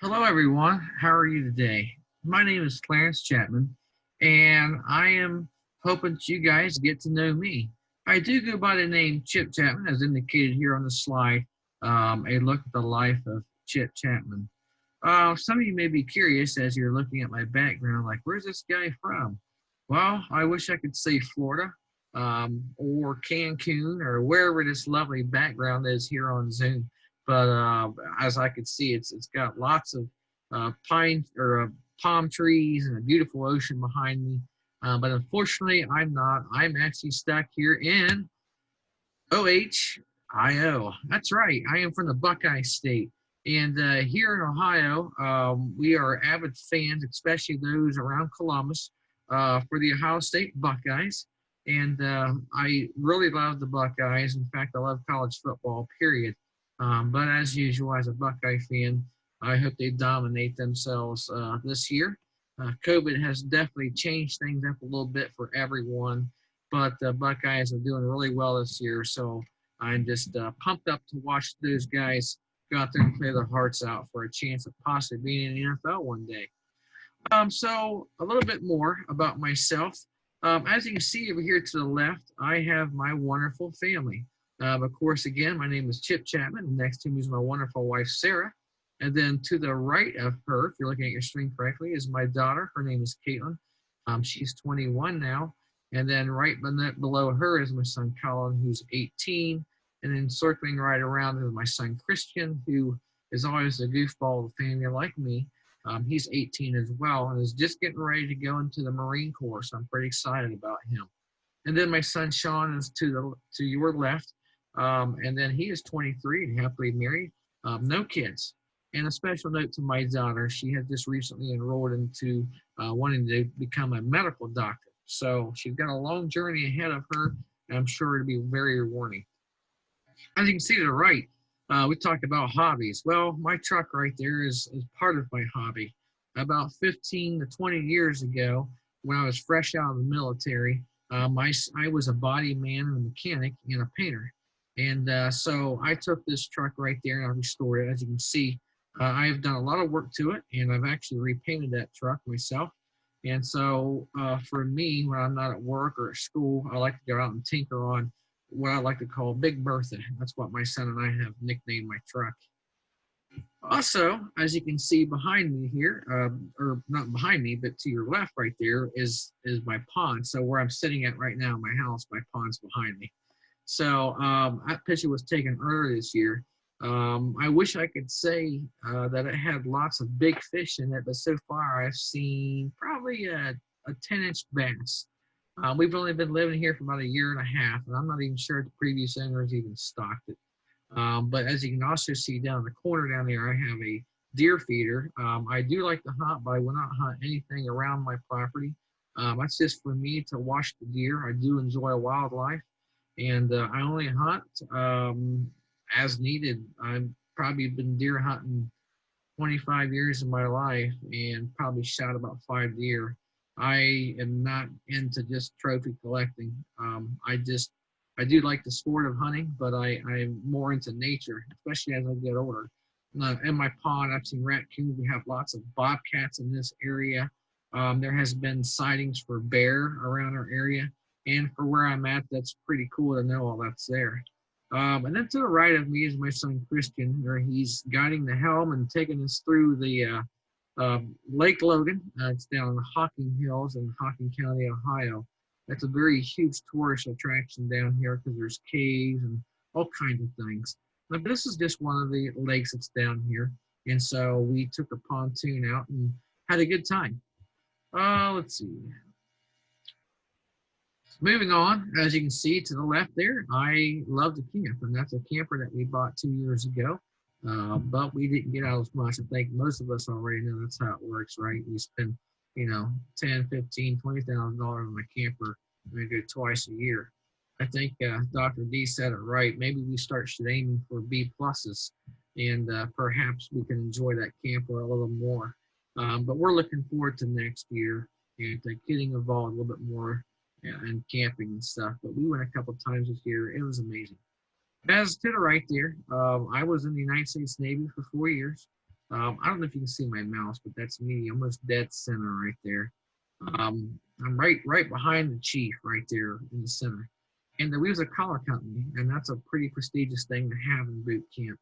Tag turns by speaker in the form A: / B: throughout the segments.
A: Hello, everyone. How are you today? My name is Clarence Chapman, and I am hoping that you guys get to know me. I do go by the name Chip Chapman, as indicated here on the slide, a look at the life of Chip Chapman. Some of you may be curious as you're looking at my background, like, where's this guy from? Well, I wish I could say Florida or Cancun or wherever this lovely background is here on Zoom. But as I could see, it's got lots of pine or palm trees and a beautiful ocean behind me. But unfortunately, I'm not. I'm actually stuck here in Ohio. That's right. I am from the Buckeye State. And here in Ohio, we are avid fans, especially those around Columbus, for the Ohio State Buckeyes. And I really love the Buckeyes. In fact, I love college football, period. But as usual, as a Buckeye fan, I hope they dominate themselves this year. COVID has definitely changed things up a little bit for everyone, but the Buckeyes are doing really well this year. So I'm just pumped up to watch those guys go out there and play their hearts out for a chance of possibly being in the NFL one day. So a little bit more about myself. As you can see over here to the left, I have my wonderful family. Of course, again, my name is Chip Chapman. And next to me is my wonderful wife, Sarah. And then to the right of her, if you're looking at your screen correctly, is my daughter. Her name is Caitlin. She's 21 now. And then right below her is my son, Colin, who's 18. And then circling right around is my son, Christian, who is always a goofball of the family like me. He's 18 as well and is just getting ready to go into the Marine Corps, so I'm pretty excited about him. And then my son Sean is to your left, and then he is 23 and happily married, no kids. And a special note to my daughter, she has just recently enrolled into wanting to become a medical doctor. So she's got a long journey ahead of her, and I'm sure it'll be very rewarding. As you can see to the right, we talked about hobbies. Well, my truck right there is part of my hobby. About 15 to 20 years ago, when I was fresh out of the military, I was a body man and a mechanic and a painter. And so I took this truck right there and I restored it. As you can see, I've done a lot of work to it and I've actually repainted that truck myself. And so for me, when I'm not at work or at school, I like to go out and tinker on what I like to call Big Bertha. That's what my son and I have nicknamed my truck. Also, as you can see behind me here, or not behind me, but to your left right there is my pond. So where I'm sitting at right now in my house, my pond's behind me. So that picture was taken earlier this year. I wish I could say that it had lots of big fish in it, but so far I've seen probably a 10-inch bass. We've only been living here for about a year and a half, and I'm not even sure if the previous owners even stocked it. But as you can also see down in the corner down there, I have a deer feeder. I do like to hunt, but I will not hunt anything around my property. That's just for me to watch the deer. I do enjoy wildlife, and I only hunt as needed. I've probably been deer hunting 25 years of my life and probably shot about 5 deer. I am not into just trophy collecting. I do like the sport of hunting, but I'm more into nature, especially as I get older. In my pond, I've seen raccoons. We have lots of bobcats in this area. There has been sightings for bear around our area, and for where I'm at, that's pretty cool to know all that's there. And then to the right of me is my son Christian, where he's guiding the helm and taking us through the Lake Logan. It's down in the Hocking Hills in Hocking County, Ohio. That's a very huge tourist attraction down here because there's caves and all kinds of things. But this is just one of the lakes that's down here. And so we took a pontoon out and had a good time. Let's see. Moving on, as you can see to the left there, I love to camp, and that's a camper that we bought 2 years ago. But we didn't get out as much. I think most of us already know that's how it works, right? We spend, 10, 15, $20,000 on a camper, and we go twice a year. I think Dr. D said it right. Maybe we start aiming for B pluses, and perhaps we can enjoy that camper a little more. But we're looking forward to next year and getting involved a little bit more and camping and stuff. But we went a couple times this year. It was amazing. As to the right there, I was in the United States Navy for 4 years. I don't know if you can see my mouse, but that's me, almost dead center right there. I'm right behind the chief right there in the center. And we was a collar company, and that's a pretty prestigious thing to have in boot camp.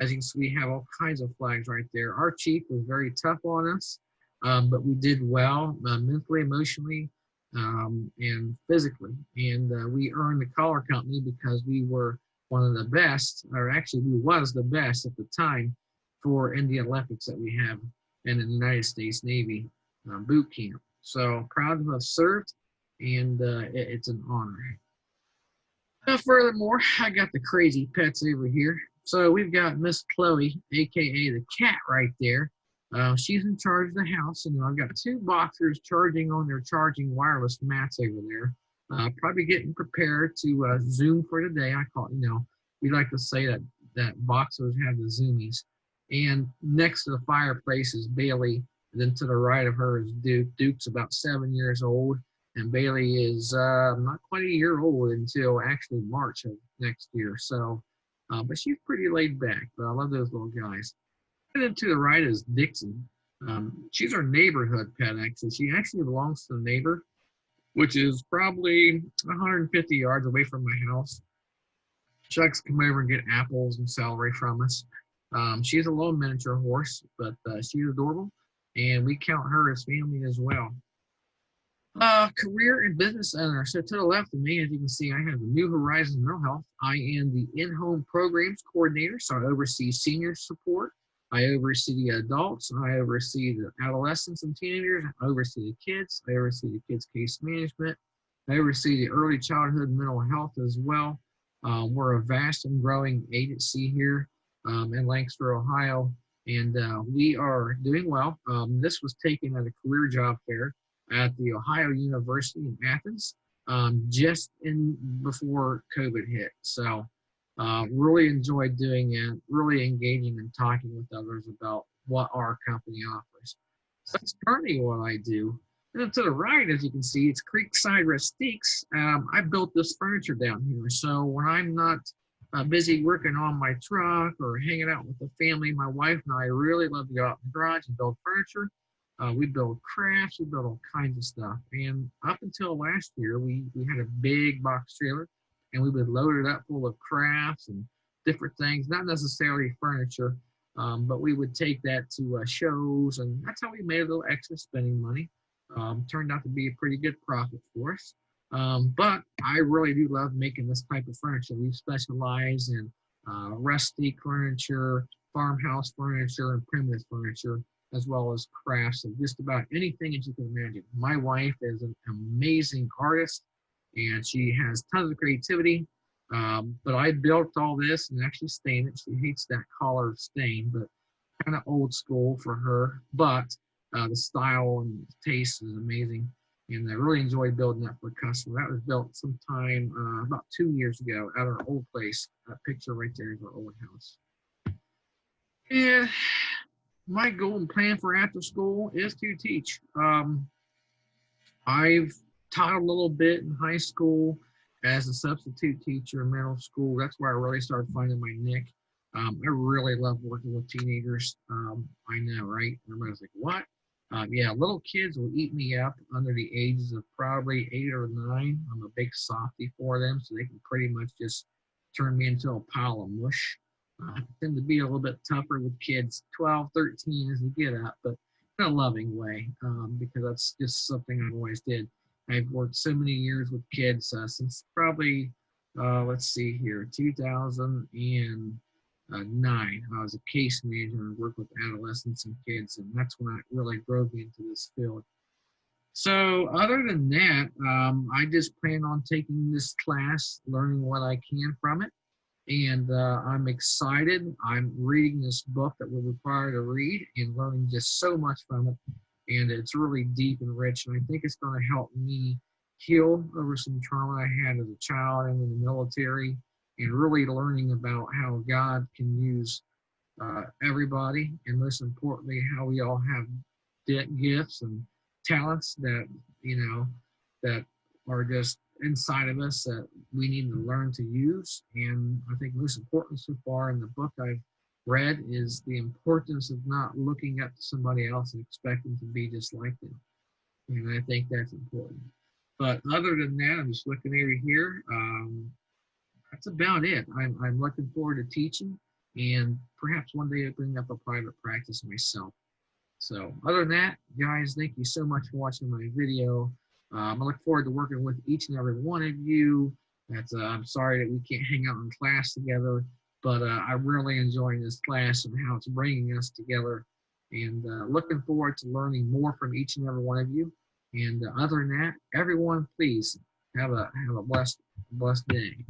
A: As you can see, we have all kinds of flags right there. Our chief was very tough on us, but we did well mentally, emotionally, and physically. And we earned the collar company because we were one of the best, or actually we was the best at the time for in the Olympics that we have in the United States Navy boot camp. So proud to have served, and it's an honor. Furthermore, I got the crazy pets over here. So we've got Miss Chloe, aka the cat, right there. She's in charge of the house, and I've got two boxers charging on their charging wireless mats over there. Probably getting prepared to Zoom for today. I call we like to say that boxers have the zoomies. And next to the fireplace is Bailey. And then to the right of her is Duke. Duke's about 7 years old, and Bailey is not quite a year old until actually March of next year. So, but she's pretty laid back. But I love those little guys. And then to the right is Dixie. She's our neighborhood pet. Actually, she actually belongs to the neighbor, which is probably 150 yards away from my house. She likes to come over and get apples and celery from us. She's a little miniature horse, but she's adorable, and we count her as family as well. Career and business owner. So to the left of me, as you can see, I have the New Horizons Mental Health. I am the in-home programs coordinator, so I oversee senior support. I oversee the adults. I oversee the adolescents and teenagers. I oversee the kids. I oversee the kids' case management. I oversee the early childhood mental health as well. We're a vast and growing agency here in Lancaster, Ohio, and we are doing well. This was taken at a career job fair at the Ohio University in Athens just in before COVID hit. So really enjoyed doing it, really engaging and talking with others about what our company offers. So that's currently what I do. And then to the right, as you can see, it's Creekside Rustiques. I built this furniture down here. So when I'm not busy working on my truck or hanging out with the family, my wife and I really love to go out in the garage and build furniture. We build crafts, we build all kinds of stuff. And up until last year, we had a big box trailer, and we would load it up full of crafts and different things, not necessarily furniture, but we would take that to shows, and that's how we made a little extra spending money. Turned out to be a pretty good profit for us. But I really do love making this type of furniture. We specialize in rustic furniture, farmhouse furniture, and primitive furniture, as well as crafts of just about anything that you can imagine. My wife is an amazing artist, and she has tons of creativity. But I built all this and actually stained it. She hates that color stain, but kind of old school for her. But the style and taste is amazing, and I really enjoyed building that for a customer. That was built sometime about 2 years ago at our old place. That picture right there is our old house. And my goal and plan for after school is to teach. I've taught a little bit in high school as a substitute teacher in middle school. That's where I really started finding my nick. I really love working with teenagers. I know, right? Everybody's like, what? Yeah, little kids will eat me up under the ages of probably 8 or 9. I'm a big softie for them, so they can pretty much just turn me into a pile of mush. I tend to be a little bit tougher with kids 12, 13 as they get up, but in a loving way, because that's just something I've always did. I've worked so many years with kids since probably, let's see here, 2009. I was a case manager and worked with adolescents and kids, and that's when it really drove me into this field. So other than that, I just plan on taking this class, learning what I can from it, and I'm excited. I'm reading this book that we're required to read and learning just so much from it, and it's really deep and rich, and I think it's going to help me heal over some trauma I had as a child and in the military, and really learning about how God can use everybody, and most importantly, how we all have gifts and talents that that are just inside of us that we need to learn to use. And I think most important so far in the book I've read is the importance of not looking up to somebody else and expecting to be just like them. And I think that's important. But other than that, I'm just looking over here. That's about it. I'm looking forward to teaching and perhaps one day opening up a private practice myself. So other than that, guys, thank you so much for watching my video. I look forward to working with each and every one of you. I'm sorry that we can't hang out in class together, but I'm really enjoying this class and how it's bringing us together. And looking forward to learning more from each and every one of you. And other than that, everyone, please have a blessed day.